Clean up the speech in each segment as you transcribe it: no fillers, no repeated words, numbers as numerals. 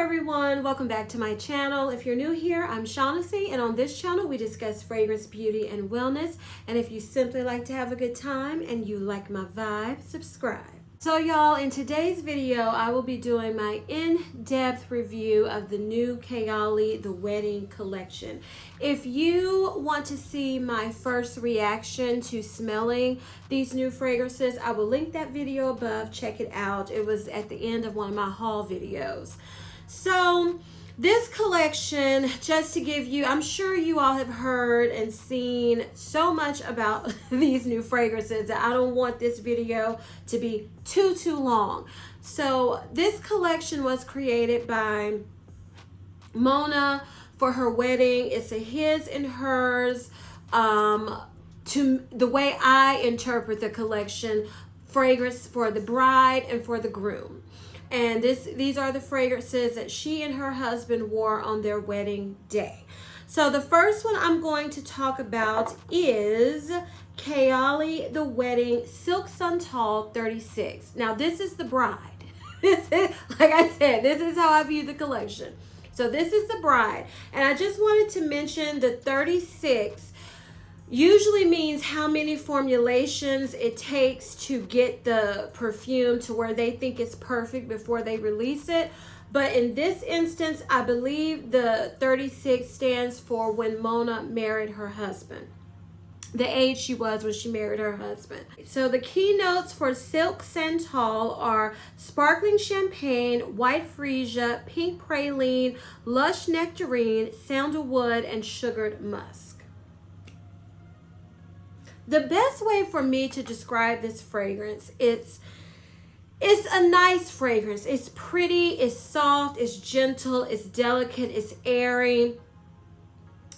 everyone, welcome back to my channel. If you're new here, I'm Shaughnessy, and on this channel we discuss fragrance, beauty, and wellness. And if you simply like to have a good time and you like my vibe, subscribe. So y'all, in today's video I will be doing my in-depth review of the new Kayali The Wedding Collection. If you want to see my first reaction to smelling these new fragrances, I will link that video above. Check it out. It was at the end of one of my haul videos. So this collection, just to give you, I'm sure you all have heard and seen so much about these new fragrances that I don't want this video to be too long. So this collection was created by Mona for her wedding. It's a his and hers. To the way I interpret the collection, fragrance for the bride and for the groom. And these are the fragrances that she and her husband wore on their wedding day. So the first one I'm going to talk about is Kayali The Wedding Silk Santal 36. Now this is the bride. This is, like I said, this is how I view the collection. So this is the bride. And I just wanted to mention the 36 usually means how many formulations it takes to get the perfume to where they think it's perfect before they release it. But in this instance, I believe the 36 stands for when Mona married her husband, the age she was when she married her husband. So the key notes for Silk Santal are sparkling champagne, white freesia, pink praline, lush nectarine, sandalwood, and sugared musk. The best way for me to describe this fragrance, it's a nice fragrance. It's pretty, it's soft, it's gentle, it's delicate, it's airy,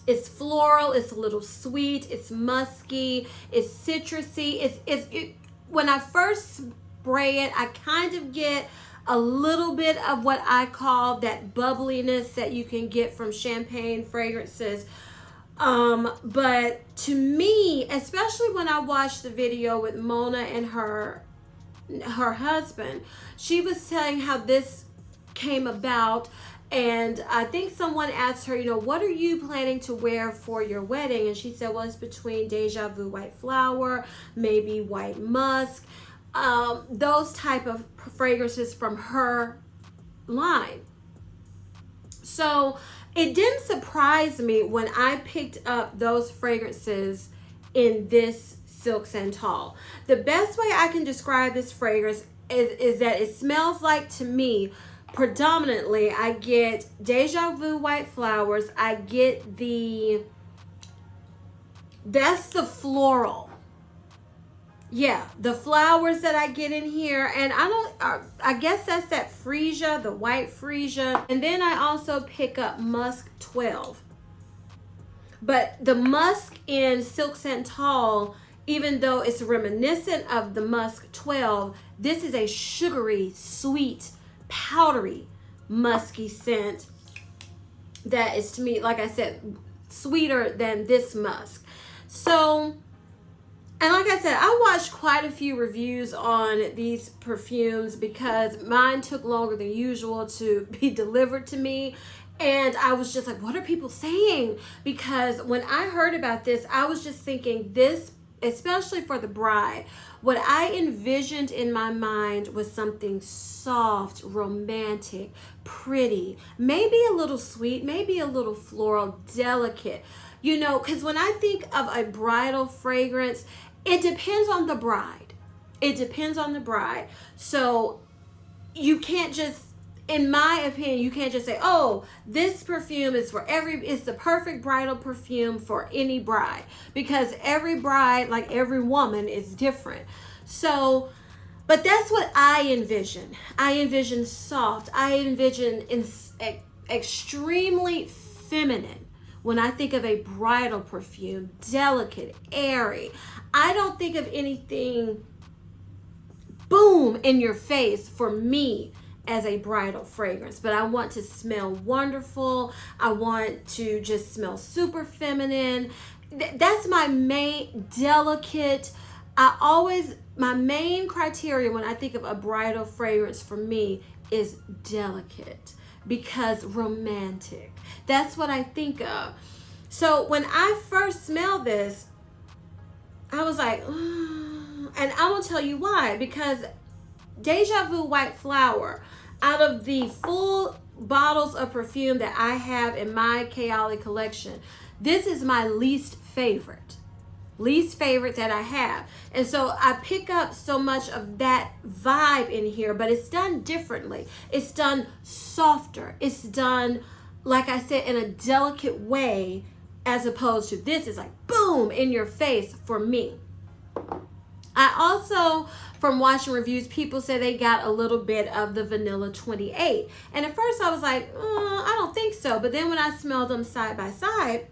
it's floral, it's a little sweet, it's musky, it's citrusy. When I first spray it, I kind of get a little bit of what I call that bubbliness that you can get from champagne fragrances. But to me, especially when I watched the video with Mona and her husband, she was telling how this came about. And I think someone asked her, what are you planning to wear for your wedding? And she said, well, it's between Deja Vu White Flower, maybe White Musk, those type of fragrances from her line. So it didn't surprise me when I picked up those fragrances in this Silk Santal. The best way I can describe this fragrance is that it smells like, to me, predominantly, I get Deja Vu White Flowers. I get that's the floral. Yeah, the flowers that I get in here, and I guess that's that freesia, the white freesia. And then I also pick up Musk 12. But the musk in Silk Santal, even though it's reminiscent of the Musk 12, this is a sugary, sweet, powdery, musky scent that is, to me, like I said, sweeter than this musk. So, and like I said, I watched quite a few reviews on these perfumes because mine took longer than usual to be delivered to me. And I was just like, what are people saying? Because when I heard about this, I was just thinking this, especially for the bride, what I envisioned in my mind was something soft, romantic, pretty, maybe a little sweet, maybe a little floral, delicate. Because when I think of a bridal fragrance, it depends on the bride. It depends on the bride. So you can't just, in my opinion, you can't just say, oh, this perfume is for it's the perfect bridal perfume for any bride. Because every bride, like every woman, is different. So, but that's what I envision. I envision soft. I envision extremely feminine. When I think of a bridal perfume, delicate, airy, I don't think of anything boom in your face for me as a bridal fragrance. But I want to smell wonderful. I want to just smell super feminine. That's my main delicate. My main criteria when I think of a bridal fragrance for me is delicate. because romantic. That's what I think of. So when I first smelled this, I was like, "Ugh." And I will tell you why. Because Deja Vu White Flower, out of the full bottles of perfume that I have in my Kayali collection, this is my least favorite that I have. And so I pick up so much of that vibe in here, but it's done differently. It's done softer. It's done, like I said, in a delicate way, as opposed to this is like boom in your face for me. I also, from watching reviews, people say they got a little bit of the vanilla 28. And at first I was like, I don't think so. But then when I smelled them side by side,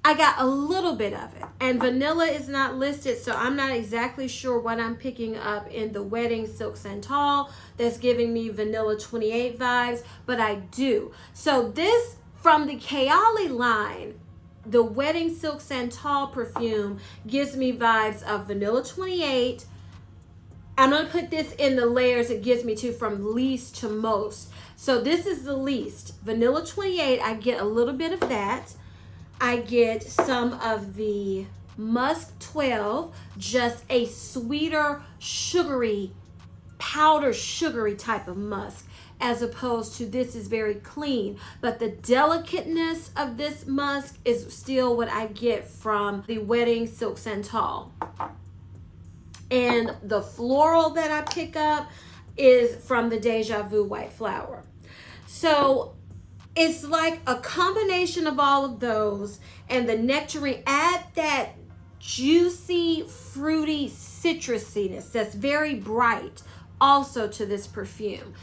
I got a little bit of it. And vanilla is not listed, so I'm not exactly sure what I'm picking up in the Wedding Silk Santal that's giving me vanilla 28 vibes, but I do. So this, from the Kayali line, the Wedding Silk Santal perfume gives me vibes of vanilla 28. I'm going to put this in the layers it gives me to, from least to most. So this is the least. Vanilla 28, I get a little bit of that. I get some of the Musk 12, just a sweeter, sugary, powder sugary type of musk, as opposed to this is very clean. But the delicateness of this musk is still what I get from the Wedding Silk Santal. And the floral that I pick up is from the Deja Vu White Flower. So it's like a combination of all of those, and the nectarine, add that juicy, fruity citrusiness that's very bright also to this perfume.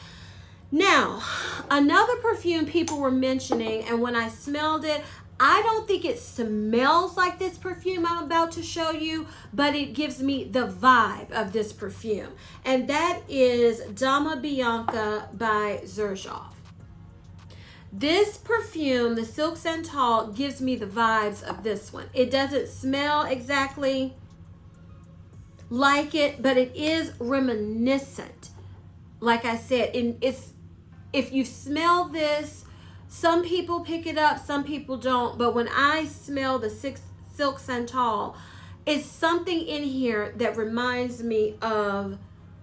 Now, another perfume people were mentioning, and when I smelled it, I don't think it smells like this perfume I'm about to show you, but it gives me the vibe of this perfume. And that is Dama Bianca by Xerjoff. This perfume, the Silk Santal, gives me the vibes of this one. It doesn't smell exactly like it, but it is reminiscent. Like I said, if you smell this, some people pick it up, some people don't. But when I smell the Silk Santal, it's something in here that reminds me of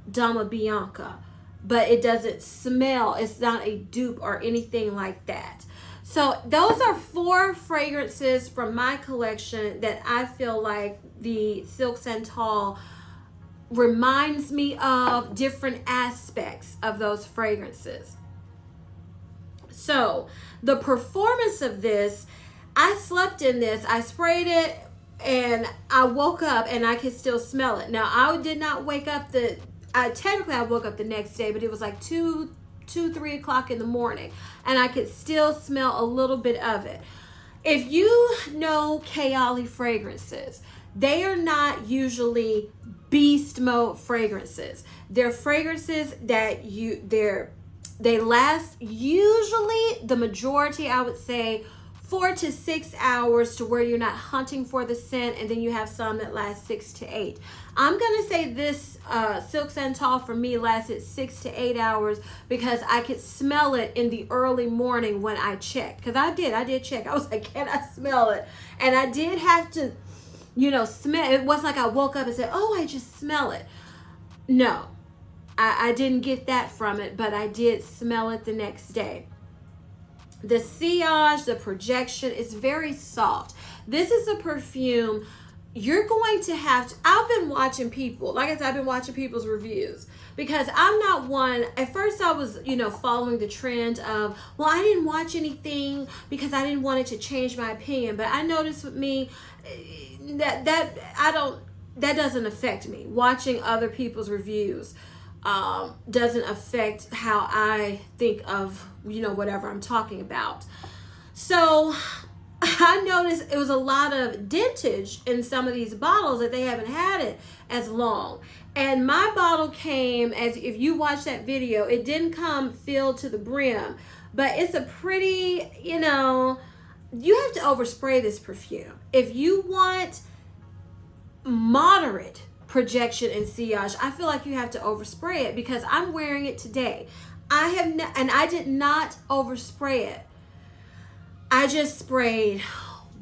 Dama Bianca. But it doesn't smell, it's not a dupe or anything like that. So those are 4 fragrances from my collection that I feel like the Silk Santal reminds me of, different aspects of those fragrances. So the performance of this, I slept in this, I sprayed it, and I woke up and I could still smell it. Now, I did not wake up technically I woke up the next day, but it was like 3 o'clock in the morning, and I could still smell a little bit of it. If you know Kayali fragrances, they are not usually beast mode fragrances. They're fragrances that they last, usually the majority, I would say, 4 to 6 hours, to where you're not hunting for the scent, and then you have some that last 6 to 8. I'm gonna say this Silk Santal for me lasted 6 to 8 hours, because I could smell it in the early morning when I checked. Because I did check. I was like, can I smell it? And I did have to, smell. It wasn't like I woke up and said, oh, I just smell it. No, I didn't get that from it, but I did smell it the next day. The sillage, the projection is very soft. This is a perfume you're going to have to, I've been watching people, like I said, I've been watching people's reviews, because I'm not one, at first I was, following the trend of, well, I didn't watch anything because I didn't want it to change my opinion. But I noticed with me that doesn't affect me. Watching other people's reviews doesn't affect how I think of, whatever I'm talking about. So I noticed it was a lot of dentage in some of these bottles, that they haven't had it as long. And my bottle came, as if you watch that video, it didn't come filled to the brim, but it's a pretty, you have to overspray this perfume. If you want moderate projection and sillage, I feel like you have to overspray it, because I'm wearing it today. and I did not overspray it. I just sprayed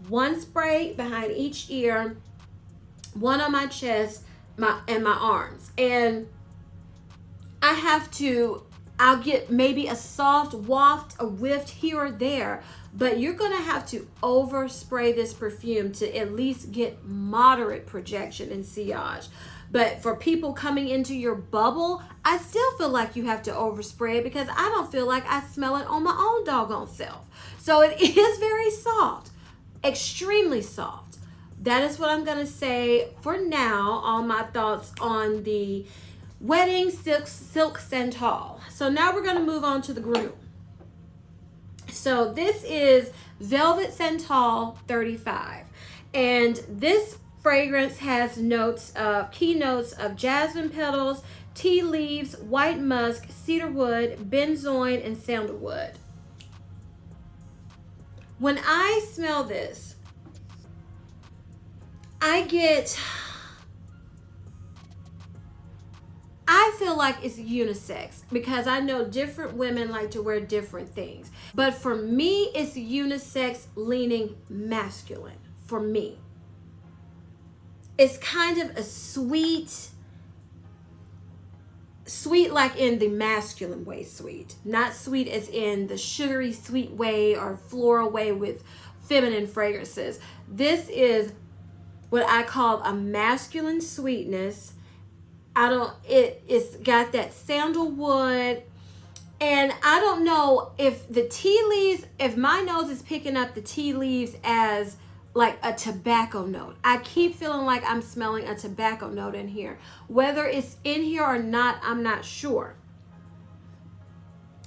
one spray behind each ear, one on my chest, and my arms. And I'll get maybe a soft waft, a whiff here or there, but you're gonna have to overspray this perfume to at least get moderate projection and sillage. But for people coming into your bubble, I still feel like you have to overspray it because I don't feel like I smell it on my own doggone self. So it is very soft, extremely soft. That is what I'm gonna say for now on my thoughts on the Wedding Silk Santal. So now we're gonna move on to the groom. So this is Velvet Santal 35. And this fragrance has key notes of jasmine petals, tea leaves, white musk, cedar wood, benzoin, and sandalwood. When I smell this, I feel like it's unisex because I know different women like to wear different things. But for me, it's unisex leaning masculine for me. It's kind of a sweet like in the masculine way sweet. Not sweet as in the sugary sweet way or floral way with feminine fragrances. This is what I call a masculine sweetness. It's got that sandalwood, and I don't know if the tea leaves, if my nose is picking up the tea leaves as like a tobacco note. I keep feeling like I'm smelling a tobacco note in here. Whether it's in here or not, I'm not sure.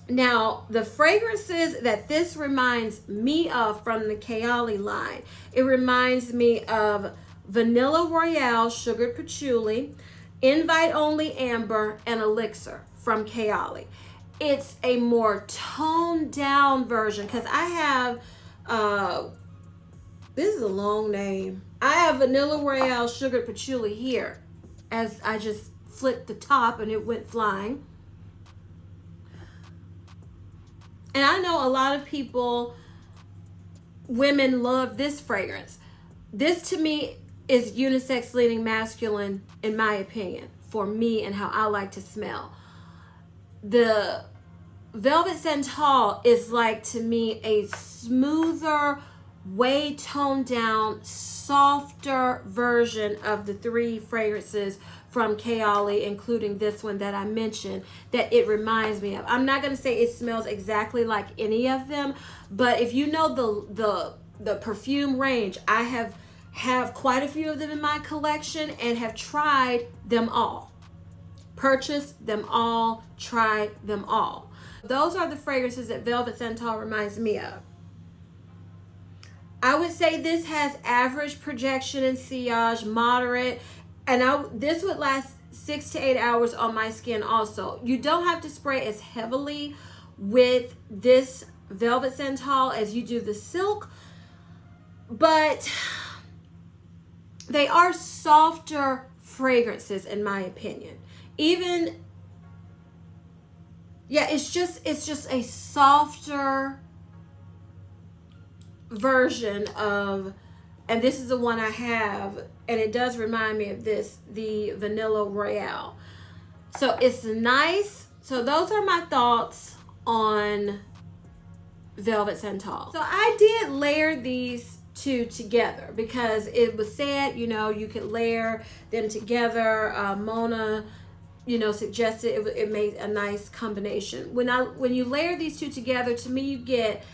Now, the fragrances that this reminds me of from the Kayali line, it reminds me of Vanilla Royale Sugared Patchouli, Invite Only Amber, and Elixir from Kayali. It's a more toned down version because I have, this is a long name. I have Vanilla Royale Sugared Patchouli here as I just flipped the top and it went flying. And I know a lot of people, women love this fragrance. This to me is unisex leaning masculine in my opinion, for me and how I like to smell. The Velvet Santal is like to me a smoother, way toned down, softer version of the three fragrances from Kayali, including this one that I mentioned that it reminds me of. I'm not going to say it smells exactly like any of them, but if you know the perfume range, I have quite a few of them in my collection and have tried them all. Purchased them all, tried them all. Those are the fragrances that Velvet Santal reminds me of. I would say this has average projection and sillage, moderate, and this would last 6 to 8 hours on my skin also. You don't have to spray as heavily with this Velvet Santal as you do the silk, but they are softer fragrances in my opinion. Even, yeah, it's just a softer version of, and this is the one I have, and it does remind me of this, the Vanilla Royale. So it's nice. So those are my thoughts on Velvet Santal. So I did layer these two together because it was said, you could layer them together. Mona, suggested it made a nice combination. When you layer these two together, to me, you get,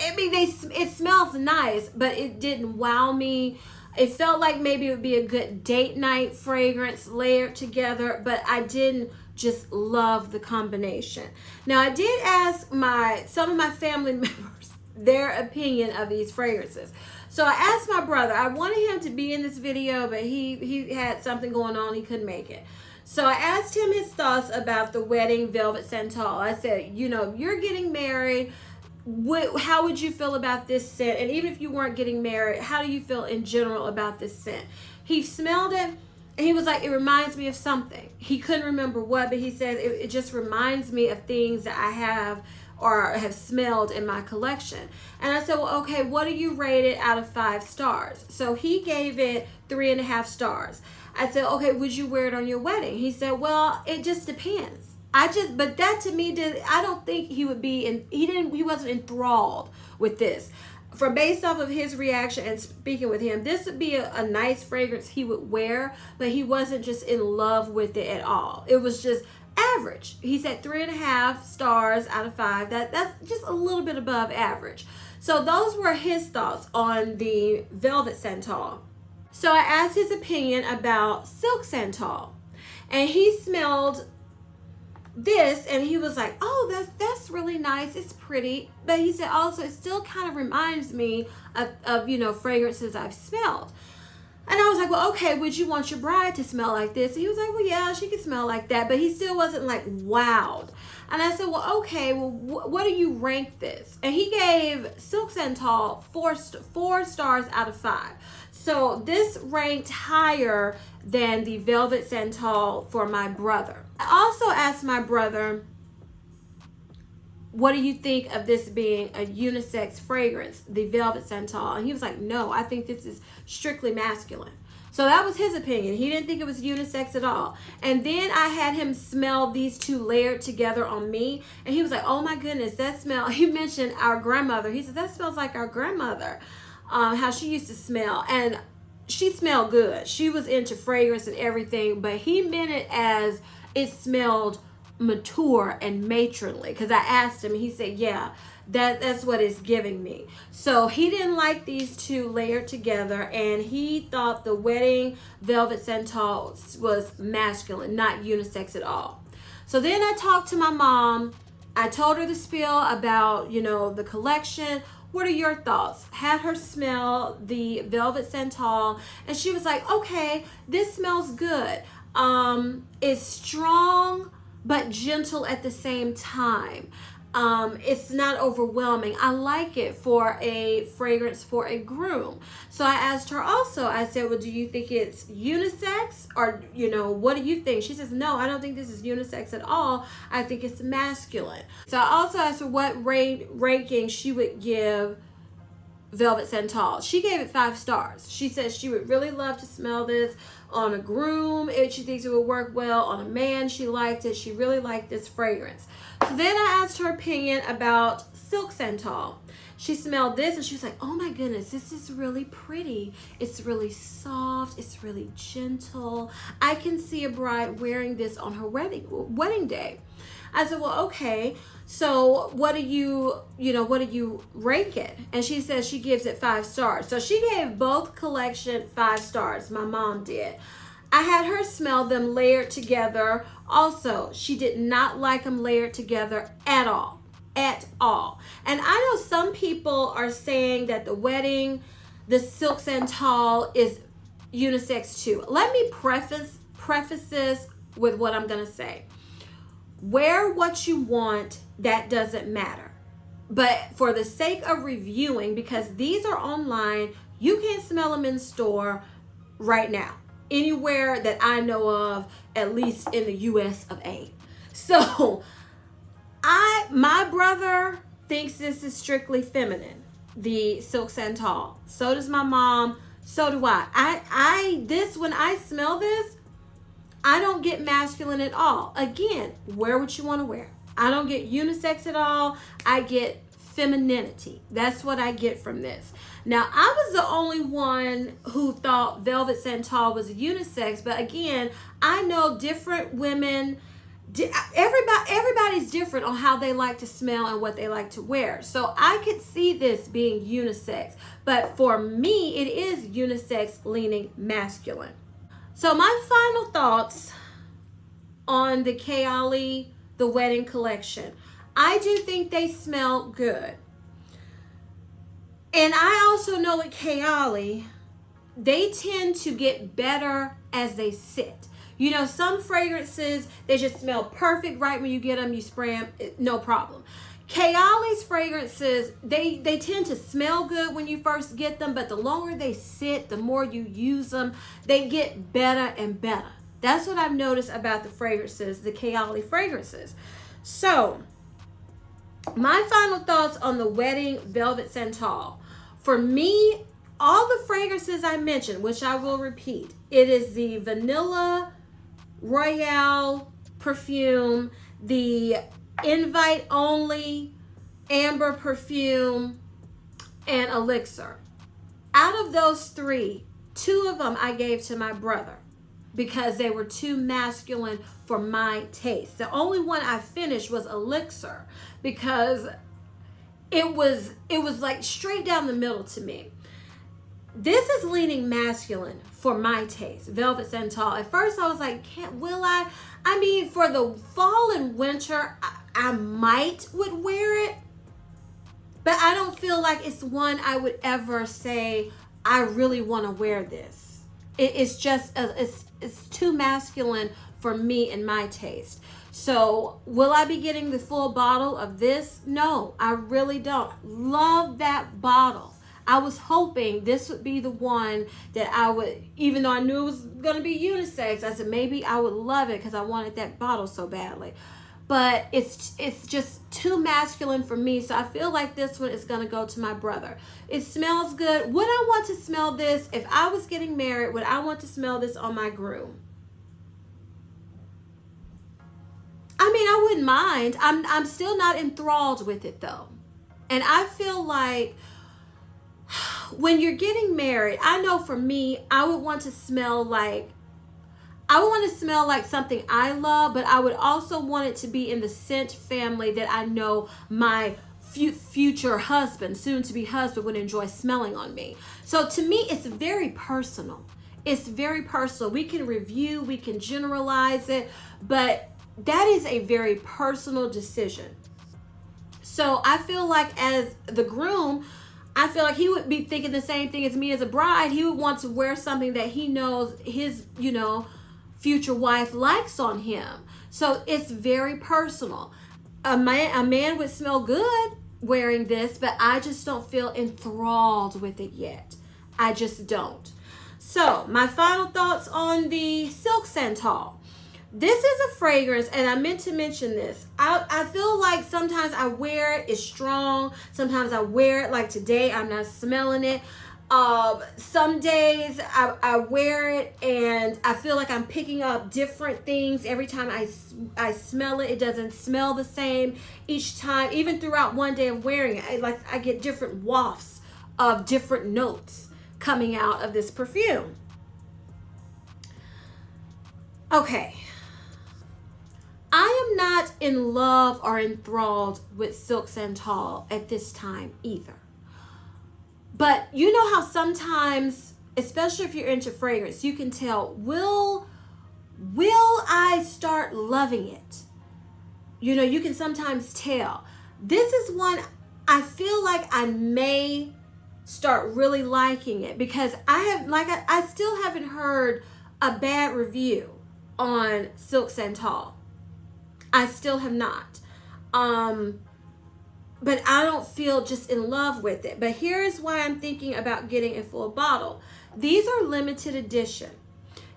it smells nice, but it didn't wow me. It felt like maybe it would be a good date night fragrance layered together, but I didn't just love the combination. Now, I did ask some of my family members their opinion of these fragrances. So I asked my brother. I wanted him to be in this video, but he had something going on. He couldn't make it. So I asked him his thoughts about the Wedding Velvet Santal. I said, you're getting married. How would you feel about this scent? And even if you weren't getting married, how do you feel in general about this scent? He smelled it And he was like, it reminds me of something. He couldn't remember what, but he said, it just reminds me of things that I have or have smelled in my collection. And I said, well, okay, what do you rate it out of 5 stars? So he gave it 3.5 stars. I said, okay, would you wear it on your wedding? He said, well, it just depends. But that to me I don't think he would be he wasn't enthralled with this. From based off of his reaction and speaking with him, this would be a nice fragrance he would wear, but he wasn't just in love with it at all. It was just average. He said 3.5 stars out of 5. That's just a little bit above average. So those were his thoughts on the Velvet Santal. So I asked his opinion about Silk Santal, and he smelled this and he was like, oh, that's really nice, it's pretty, but he said also it still kind of reminds me of fragrances I've smelled. And I was like, well, okay, would you want your bride to smell like this? And he was like, well, yeah, she could smell like that, but he still wasn't like wowed. And I said, well, okay, well, what do you rank this? And he gave Silk Santal 4 stars out of 5. So this ranked higher than the Velvet Santal for my brother. I also asked my brother, what do you think of this being a unisex fragrance, the Velvet Santal? And he was like, no, I think this is strictly masculine. So that was his opinion. He didn't think it was unisex at all. And then I had him smell these 2 layered together on me. And he was like, oh my goodness, that smell. He mentioned our grandmother. He said, that smells like our grandmother, how she used to smell. And she smelled good. She was into fragrance and everything, but he meant it as it smelled mature and matronly. Because I asked him, he said, yeah, that's what it's giving me. So he didn't like these 2 layered together, and he thought the wedding Velvet Santal was masculine, not unisex at all. So then I talked to my mom. I told her the spiel about, the collection. What are your thoughts? Had her smell the Velvet Santal, and she was like, okay, this smells good. It's strong but gentle at the same time. It's not overwhelming. I like it for a fragrance for a groom. So I asked her also, I said, well, do you think it's unisex, or, what do you think? She says, no, I don't think this is unisex at all. I think it's masculine. So I also asked her what ranking she would give Velvet Santal. She gave it 5 stars. She says she would really love to smell this on a groom. She thinks it would work well on a man. She liked it. She really liked this fragrance. So then I asked her opinion about Silk Santal. She smelled this and she was like, oh my goodness, this is really pretty. It's really soft. It's really gentle. I can see a bride wearing this on her wedding day. I said, well, okay. So what do you rank it? And she says she gives it 5 stars. So she gave both collection 5 stars. My mom did. I had her smell them layered together. Also, she did not like them layered together at all. At all. And I know some people are saying that the Silk Santal is unisex too. Let me preface this with what I'm going to say. Wear what you want, that doesn't matter. But for the sake of reviewing, because these are online, you can't smell them in store right now. Anywhere that I know of, at least in the US of A. So, my brother thinks this is strictly feminine, the Silk Santal. So does my mom, so do I. When I smell this, I don't get masculine at all. Again, wear what you want to wear. I don't get unisex at all. I get femininity. That's what I get from this. Now, I was the only one who thought Velvet Santal was unisex, but again, I know different women, everybody's different on how they like to smell and what they like to wear. So I could see this being unisex, but for me, it is unisex leaning masculine. So my final thoughts on the Kayali, the wedding collection. I do think they smell good. And I also know with Kayali, they tend to get better as they sit. Some fragrances, they just smell perfect right when you get them, you spray them, no problem. Kayali's fragrances, they tend to smell good when you first get them, but the longer they sit, the more you use them, they get better and better. That's what I've noticed about the fragrances, the Kayali fragrances. So, my final thoughts on the Wedding Velvet Santal. For me, all the fragrances I mentioned, which I will repeat, it is the Vanilla Royale perfume, the Invite Only Amber perfume, and Elixir. Out of those three, two of them I gave to my brother because they were too masculine for my taste. The only one I finished was Elixir because it was like straight down the middle to me. This is leaning masculine for my taste, Velvet Santal. At first I was like, will I? I mean, for the fall and winter, I might would wear it, but I don't feel like it's one I would ever say, I really want to wear this. It's just, it's too masculine for me and my taste. So will I be getting the full bottle of this? No, I really don't. Love that bottle. I was hoping this would be the one that I would, even though I knew it was going to be unisex, I said maybe I would love it because I wanted that bottle so badly. But it's just too masculine for me, so I feel like this one is going to go to my brother. It smells good. Would I want to smell this if I was getting married? Would I want to smell this on my groom? I mean, I wouldn't mind. I'm still not enthralled with it though. And I feel like when you're getting married, I know for me, I would want to smell like something I love, but I would also want it to be in the scent family that I know my future husband, soon to be husband, would enjoy smelling on me. So to me, it's very personal. It's very personal. We can review, we can generalize it, but that is a very personal decision. So I feel like as the groom, I feel like he would be thinking the same thing as me as a bride. He would want to wear something that he knows his, future wife likes on him. So it's very personal. A man would smell good wearing this, but I just don't feel enthralled with it yet. I just don't. So my final thoughts on the Silk Santal. This is a fragrance, and I meant to mention this. I feel like sometimes I wear it, it's strong. Sometimes I wear it, like today, I'm not smelling it. Some days I wear it and I feel like I'm picking up different things every time I smell it. It doesn't smell the same each time. Even throughout one day of wearing it, I get different wafts of different notes coming out of this perfume. Okay. I am not in love or enthralled with Silk Santal at this time either. But you know how sometimes, especially if you're into fragrance, you can tell, will I start loving it? You can sometimes tell. This is one I feel like I may start really liking it because I still haven't heard a bad review on Silk Santal. I still have not. But I don't feel just in love with it. But here's why I'm thinking about getting a full bottle. These are limited edition.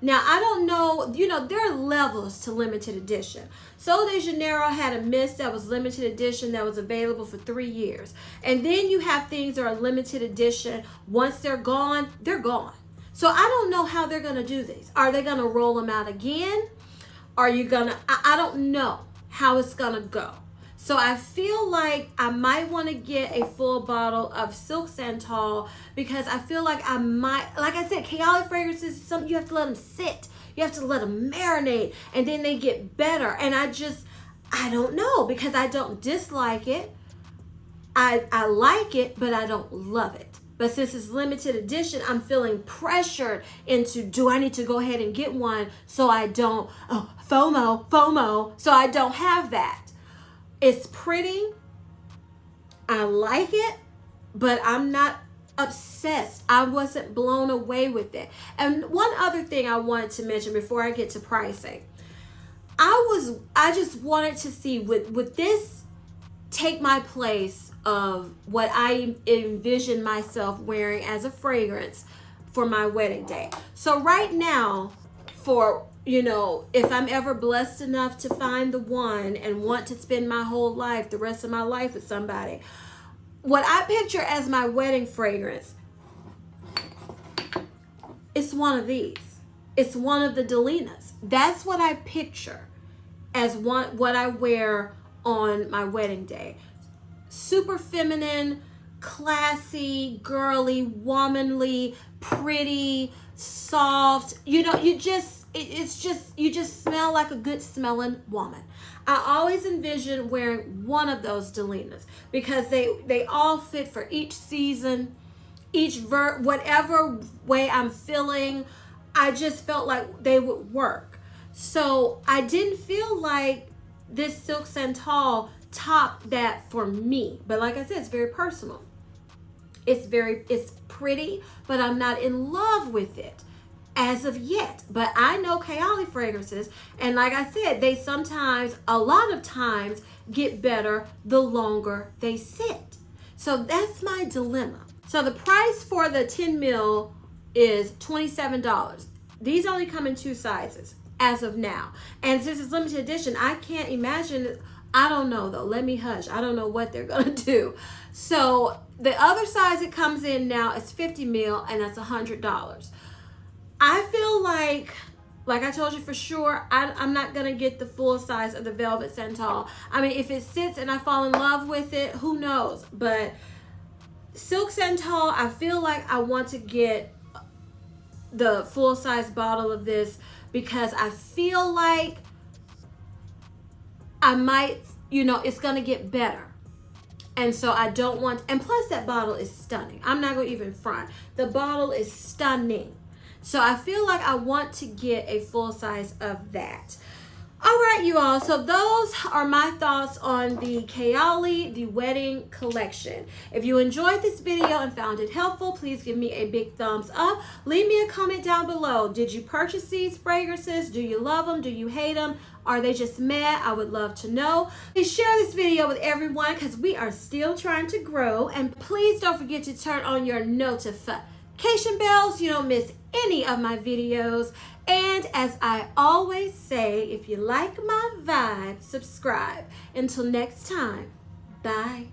Now, I don't know, there are levels to limited edition. Sol de Janeiro had a mist that was limited edition that was available for 3 years. And then you have things that are limited edition. Once they're gone, they're gone. So I don't know how they're going to do these. Are they going to roll them out again? Are you going to, I don't know how it's going to go. So I feel like I might want to get a full bottle of Silk Santal because I feel like I might, like I said, Kayali fragrances, something you have to let them sit. You have to let them marinate and then they get better. And I don't know because I don't dislike it. I like it, but I don't love it. But since it's limited edition, I'm feeling pressured into, do I need to go ahead and get one so I don't, FOMO, so I don't have that. It's pretty. I like it, but I'm not obsessed. I wasn't blown away with it. And one other thing I wanted to mention before I get to pricing. I just wanted to see with this take my place of what I envision myself wearing as a fragrance for my wedding day. So right now, for, you know, if I'm ever blessed enough to find the one and want to spend my whole life, the rest of my life with somebody, what I picture as my wedding fragrance, it's one of these. It's one of the Delinas. That's what I picture as what I wear on my wedding day. Super feminine, classy, girly, womanly, pretty, soft. You know, you just smell like a good smelling woman. I always envision wearing one of those Delinas because they all fit for each season, whatever way I'm feeling. I just felt like they would work. So I didn't feel like this Silk Santal topped that for me. But like I said, it's very personal. It's pretty, but I'm not in love with it as of yet. But I know Kayali fragrances, and like I said, they sometimes, a lot of times, get better the longer they sit. So that's my dilemma. So the price for the 10 mil is $27. These only come in 2 sizes as of now. And since it's limited edition, I can't imagine, I don't know though, let me hush. I don't know what they're gonna do. So the other size it comes in now is 50 mil, and that's $100. I feel like I told you for sure, I'm not gonna get the full size of the Velvet Santal. I mean, if it sits and I fall in love with it, who knows? But Silk Santal, I feel like I want to get the full size bottle of this because I feel like I might, you know, it's gonna get better. And so I don't want, and plus that bottle is stunning. I'm not gonna even front. The bottle is stunning. So I feel like I want to get a full size of that. All right, you all. So those are my thoughts on the Kayali, the wedding collection. If you enjoyed this video and found it helpful, please give me a big thumbs up. Leave me a comment down below. Did you purchase these fragrances? Do you love them? Do you hate them? Are they just meh? I would love to know. Please share this video with everyone because we are still trying to grow. And please don't forget to turn on your notification bells so you don't miss any of my videos. And as I always say, if you like my vibe, subscribe. Until next time, bye.